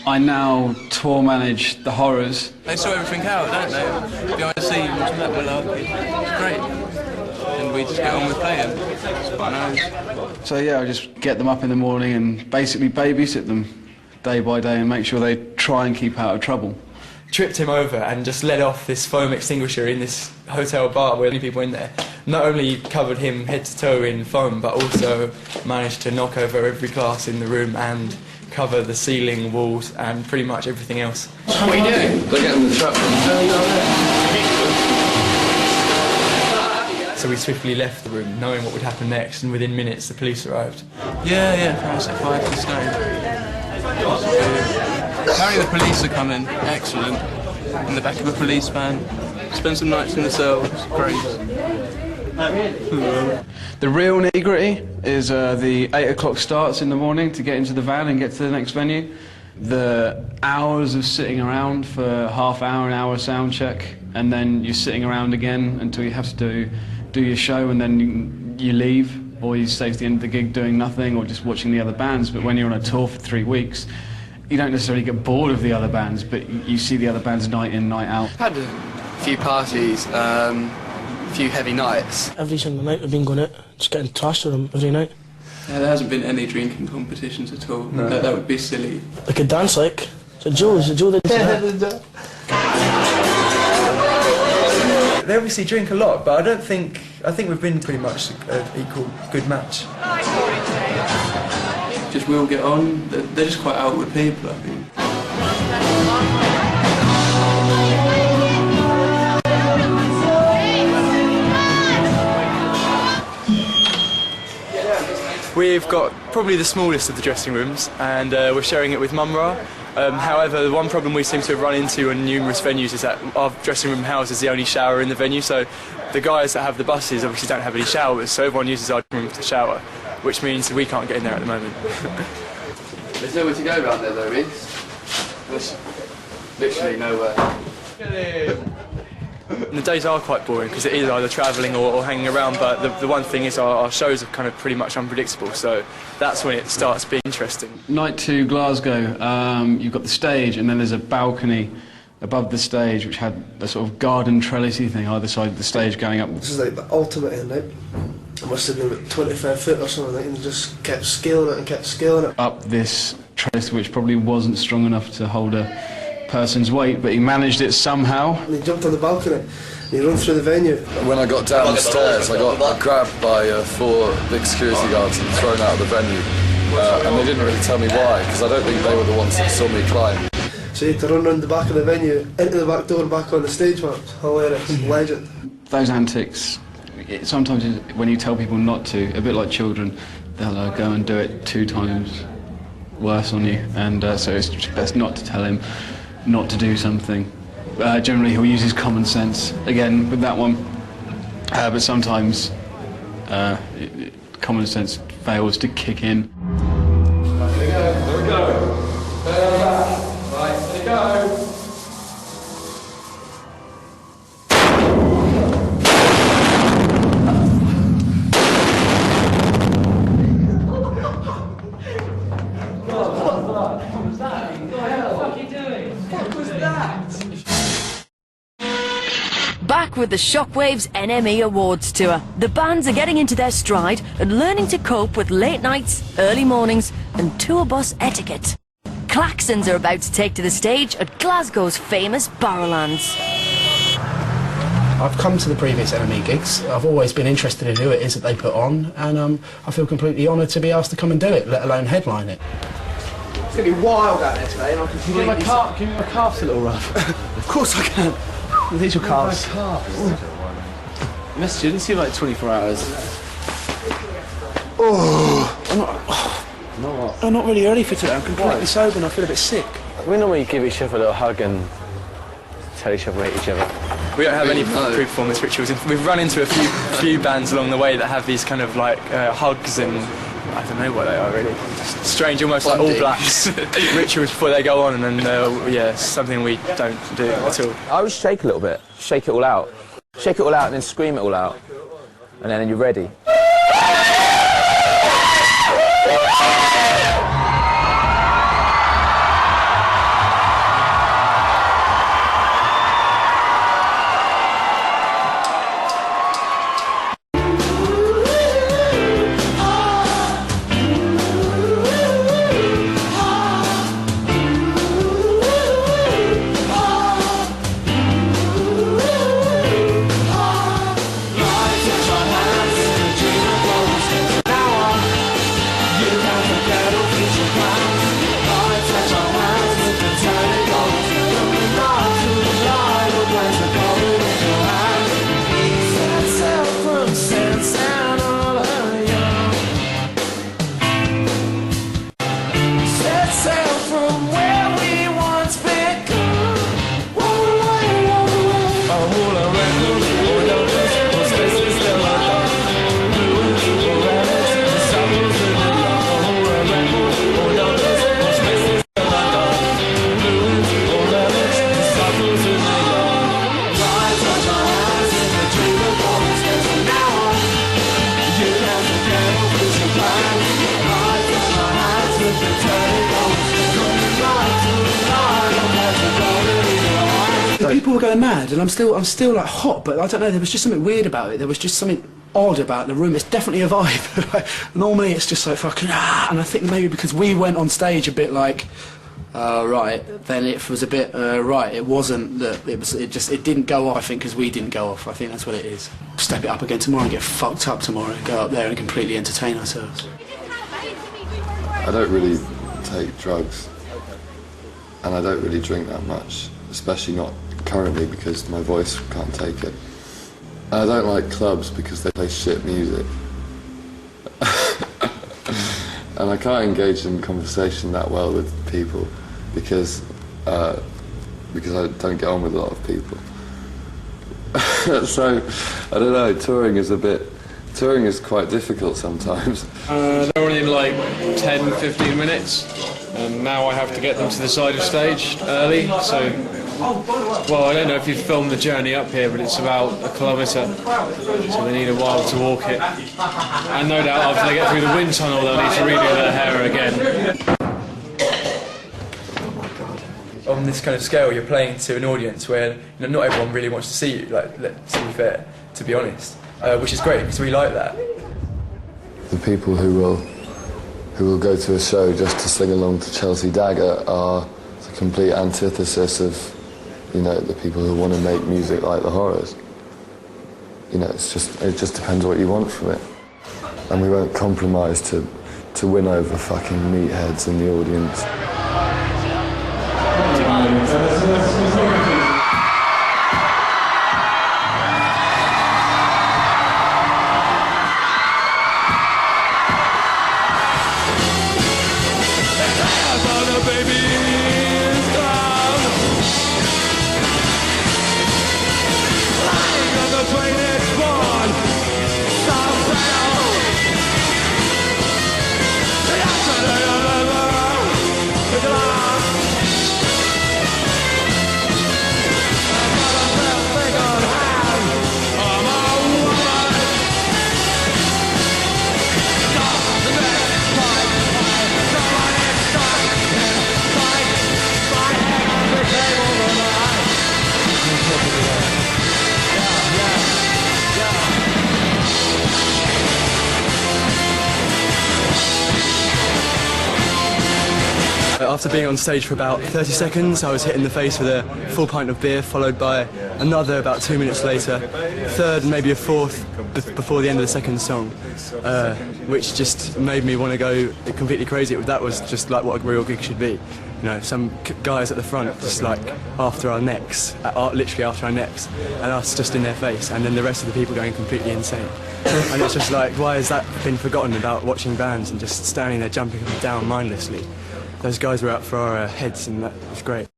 I now tour manage the Horrors. They sort everything out, don't they? Behind the scenes, that malarkey. It's great. And we just get on with playing. It's quite nice. So yeah, I just get them up in the morning and basically babysit them day by day and make sure they try and keep out of trouble. Tripped him over and just let off this foam extinguisher in this hotel bar where only people in there. Not only covered him head to toe in foam, but also managed to knock over every glass in the room and cover the ceiling, walls, and pretty much everything else. What are you doing? Look at him in the truck. So we swiftly left the room, knowing what would happen next, and within minutes the police arrived. Yeah, found 5 to stone. Apparently the police are coming, excellent, in the back of a police van, spend some nights in the cells, great. The real nitty-gritty is the 8 o'clock starts in the morning to get into the van and get to the next venue. The hours of sitting around for half hour, an hour sound check, and then you're sitting around again until you have to do your show, and then you leave, or you stay to the end of the gig doing nothing or just watching the other bands. But when you're on a tour for 3 weeks, you don't necessarily get bored of the other bands, but you see the other bands night in, night out. Had a few parties, a few heavy nights. Every single night we've been going out, just getting trashed with them every night. Yeah, there hasn't been any drinking competitions at all. No. That would be silly. They could dance like. So Joe did that. They obviously drink a lot, but I think we've been pretty much an equal good match. Just we all get on. They're just quite outward people, I think. We've got probably the smallest of the dressing rooms, and we're sharing it with Mumra. However, the one problem we seem to have run into in numerous venues is that our dressing room houses the only shower in the venue, so the guys that have the buses obviously don't have any showers, so everyone uses our room to shower, which means we can't get in there at the moment. There's nowhere to go around there though, Reece. There's literally nowhere. And the days are quite boring because it is either travelling or hanging around, but the one thing is our shows are kind of pretty much unpredictable, so that's when it starts being interesting. Night 2, Glasgow, you've got the stage, and then there's a balcony above the stage which had a sort of garden trellisy thing either side of the stage going up. This is like the ultimate end, right? It must have been about 25 foot or something, and just kept scaling it and kept scaling it. Up this trellis which probably wasn't strong enough to hold a person's weight, but he managed it somehow. And he jumped on the balcony, and he ran through the venue. When I got down the stairs, I got grabbed by 4 big security guards and thrown out of the venue. And they didn't really tell me why, because I don't think they were the ones that saw me climb. So you had to run around the back of the venue, into the back door and back on the stage, man. Hilarious. Legend. Those antics, sometimes when you tell people not to, a bit like children, they'll go and do it 2 times worse on you, and so it's just best not to tell him not to do something. Generally he'll use his common sense, again with that one, but sometimes common sense fails to kick in. There we go. Right, there we go. Back with the Shockwaves NME Awards Tour. The bands are getting into their stride and learning to cope with late nights, early mornings and tour bus etiquette. Klaxons are about to take to the stage at Glasgow's famous Barrowlands. I've come to the previous NME gigs. I've always been interested in who it is that they put on, and I feel completely honoured to be asked to come and do it, let alone headline it. It's going to be wild out there today, and I can Give me my calves a little rough. Of course I can. These are calves. You must didn't see like 24 hours. I'm not really ready for today. I'm completely sober and I feel a bit sick. We normally give each other a little hug and tell each other we hate each other. We don't have any pre-performance rituals. We've run into a few bands along the way that have these kind of like hugs and I don't know what they are really. Strange, almost like All Blacks rituals before they go on, and then yeah, something we don't do at all. I would shake a little bit, shake it all out. Shake it all out and then scream it all out. And then you're ready. people were going mad, and I'm still like hot, but I don't know. There was just something weird about it. There was just something odd about the room. It's definitely a vibe. Normally, it's just like fucking and I think maybe because we went on stage a bit like. Right, then it was a bit right. It wasn't that it didn't go off. I think because we didn't go off. I think that's what it is. Step it up again tomorrow and get fucked up tomorrow. Go up there and completely entertain ourselves. I don't really take drugs, and I don't really drink that much, especially not currently because my voice can't take it. I don't like clubs because they play shit music. And I can't engage in conversation that well with people because I don't get on with a lot of people. So, I don't know, touring is quite difficult sometimes. They're only in like 10, 15 minutes, and now I have to get them to the side of stage early, so, well, I don't know if you've filmed the journey up here, but it's about 1 kilometre, so they need a while to walk it. And no doubt after they get through the wind tunnel, they'll need to redo their hair again. On this kind of scale, you're playing to an audience where not everyone really wants to see you, like, to be fair, to be honest, which is great because we like that. The people who will go to a show just to sing along to Chelsea Dagger are the complete antithesis of, the people who want to make music like the Horrors. It just depends what you want from it, and we won't compromise to win over fucking meatheads in the audience. After being on stage for about 30 seconds, I was hit in the face with a full pint of beer, followed by another about 2 minutes later, third and maybe a fourth before the end of the second song, which just made me want to go completely crazy. That was just like what a real gig should be. Some guys at the front just like after our necks, literally after our necks, and us just in their face, and then the rest of the people going completely insane. And it's just like, why has that been forgotten about watching bands and just standing there jumping up and down mindlessly? Those guys were out for our heads, and that was great.